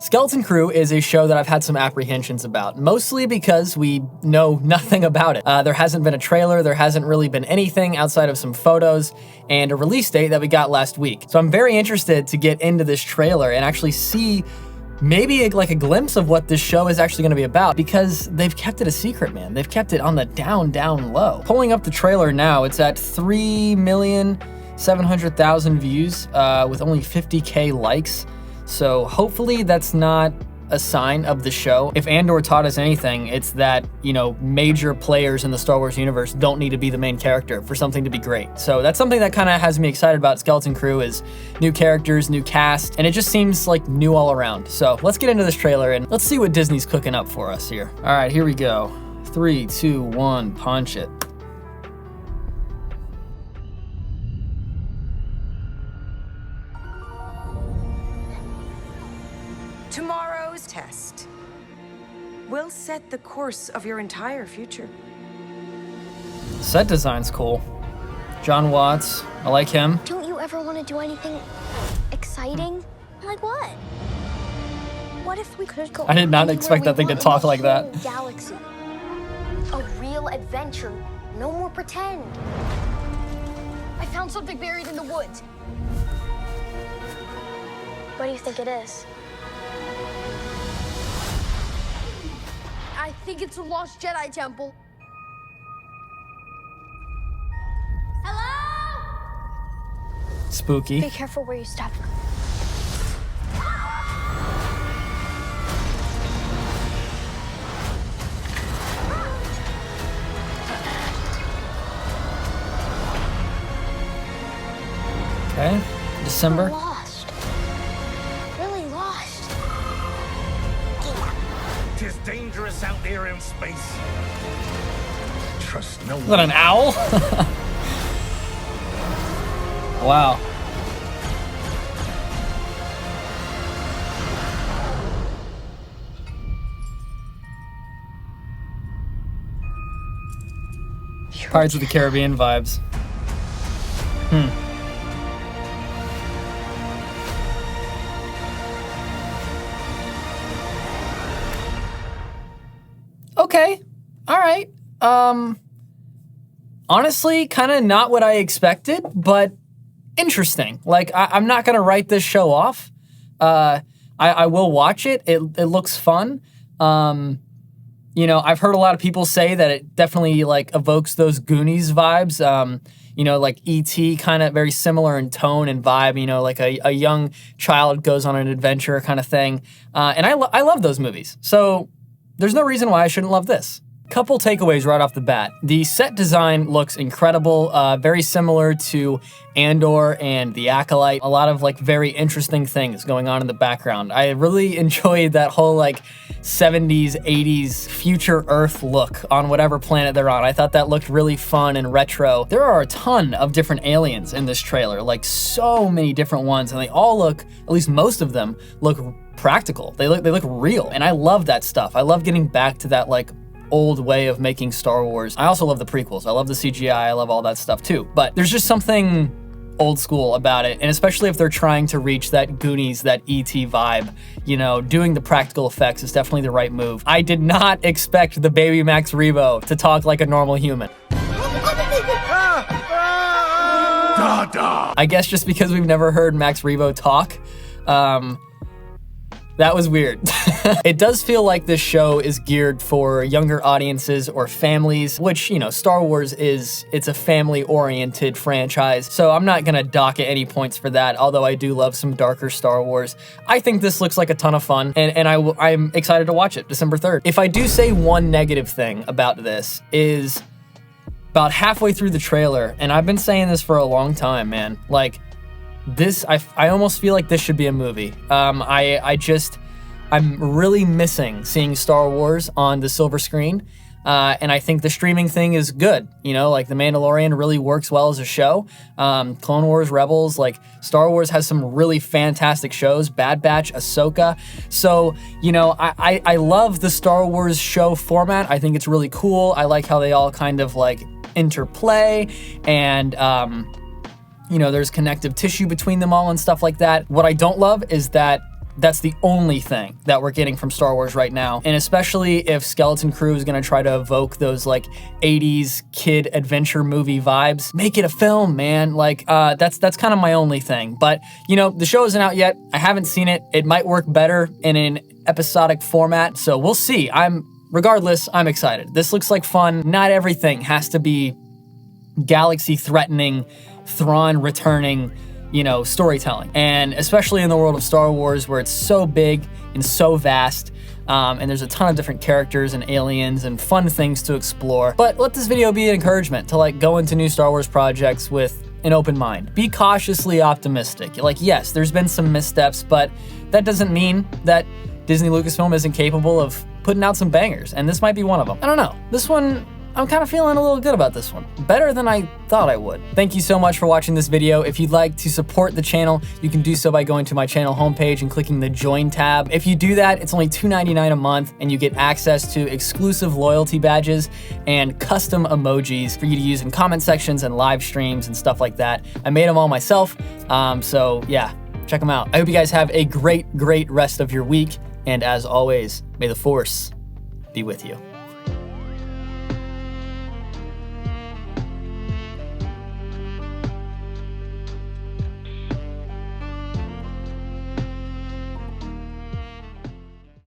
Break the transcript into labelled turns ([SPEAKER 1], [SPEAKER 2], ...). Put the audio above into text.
[SPEAKER 1] Skeleton Crew is a show that I've had some apprehensions about, mostly because we know nothing about it. There hasn't been a trailer, there hasn't really been anything outside of some photos and a release date that we got last week. So I'm very interested to get into this trailer and actually see maybe like a glimpse of what this show is actually going to be about, because they've kept it a secret, man. They've kept it on the down low. Pulling up the trailer now, it's at 3,700,000 views with only 50K likes. So hopefully that's not a sign of the show. If Andor taught us anything, it's that, major players in the Star Wars universe don't need to be the main character for something to be great. So that's something that kind of has me excited about Skeleton Crew, is new characters, new cast, and it just seems like new all around. So let's get into this trailer and let's see what Disney's cooking up for us here. All right, here we go. 3, 2, 1, punch it.
[SPEAKER 2] Tomorrow's test will set the course of your entire future.
[SPEAKER 1] Set design's cool. John Watts, I like him.
[SPEAKER 3] Don't you ever want to do anything exciting? Like what? What if we could go?
[SPEAKER 1] I did not expect that thing to talk like that.
[SPEAKER 3] Galaxy. A real adventure. No more pretend. I found something buried in the woods. What do you think it is?
[SPEAKER 4] I think it's a lost Jedi temple. Hello?
[SPEAKER 1] Spooky.
[SPEAKER 3] Be careful where you step.
[SPEAKER 1] Okay, December.
[SPEAKER 3] We're lost. Really lost.
[SPEAKER 5] Tis dangerous out there in space. Trust no one.
[SPEAKER 1] Is that an owl? Wow. Pirates of the Caribbean vibes. Okay. All right. Honestly, kind of not what I expected, but interesting. Like, I'm not going to write this show off. I will watch it. It looks fun. I've heard a lot of people say that it definitely like evokes those Goonies vibes. Like E.T., kind of very similar in tone and vibe, like a young child goes on an adventure kind of thing. And I love those movies. So there's no reason why I shouldn't love this. Couple takeaways right off the bat. The set design looks incredible, very similar to Andor and The Acolyte. A lot of like very interesting things going on in the background. I really enjoyed that whole like 70s, 80s future Earth look on whatever planet they're on. I thought that looked really fun and retro. There are a ton of different aliens in this trailer, like so many different ones, and they all look, at least most of them, look practical. They look real, and I love that stuff. I love getting back to that like old way of making Star Wars. I also love the prequels. I love the CGI. I love all that stuff too. But there's just something old school about it, and especially if they're trying to reach that Goonies, that E.T. vibe, doing the practical effects is definitely the right move. I did not expect the baby Max Rebo to talk like a normal human. I guess just because we've never heard Max Rebo talk, that was weird. It does feel like this show is geared for younger audiences or families, which, Star Wars it's a family-oriented franchise, so I'm not gonna dock at any points for that, although I do love some darker Star Wars. I think this looks like a ton of fun, and I'm excited to watch it December 3rd. If I do say one negative thing about this is about halfway through the trailer, and I've been saying this for a long time, man, like, this, I almost feel like this should be a movie. I'm really missing seeing Star Wars on the silver screen, and I think the streaming thing is good. Like The Mandalorian really works well as a show. Clone Wars, Rebels, like Star Wars has some really fantastic shows. Bad Batch, Ahsoka. So, I love the Star Wars show format. I think it's really cool. I like how they all kind of like interplay, and there's connective tissue between them all and stuff like that. What I don't love is that that's the only thing that we're getting from Star Wars right now. And especially if Skeleton Crew is gonna try to evoke those like 80s kid adventure movie vibes, make it a film, man. Like, that's kind of my only thing. But, you know, the show isn't out yet. I haven't seen it. It might work better in an episodic format, so we'll see. Regardless, I'm excited. This looks like fun. Not everything has to be galaxy-threatening, Thrawn-returning, you know, storytelling. And especially in the world of Star Wars, where it's so big and so vast, and there's a ton of different characters and aliens and fun things to explore. But let this video be an encouragement to like go into new Star Wars projects with an open mind. Be cautiously optimistic. Like, yes, there's been some missteps, but that doesn't mean that Disney Lucasfilm isn't capable of putting out some bangers, and this might be one of them. I don't know. This one, I'm kind of feeling a little good about this one. Better than I thought I would. Thank you so much for watching this video. If you'd like to support the channel, you can do so by going to my channel homepage and clicking the Join tab. If you do that, it's only $2.99 a month, and you get access to exclusive loyalty badges and custom emojis for you to use in comment sections and live streams and stuff like that. I made them all myself, so yeah, check them out. I hope you guys have a great rest of your week, and as always, may the Force be with you.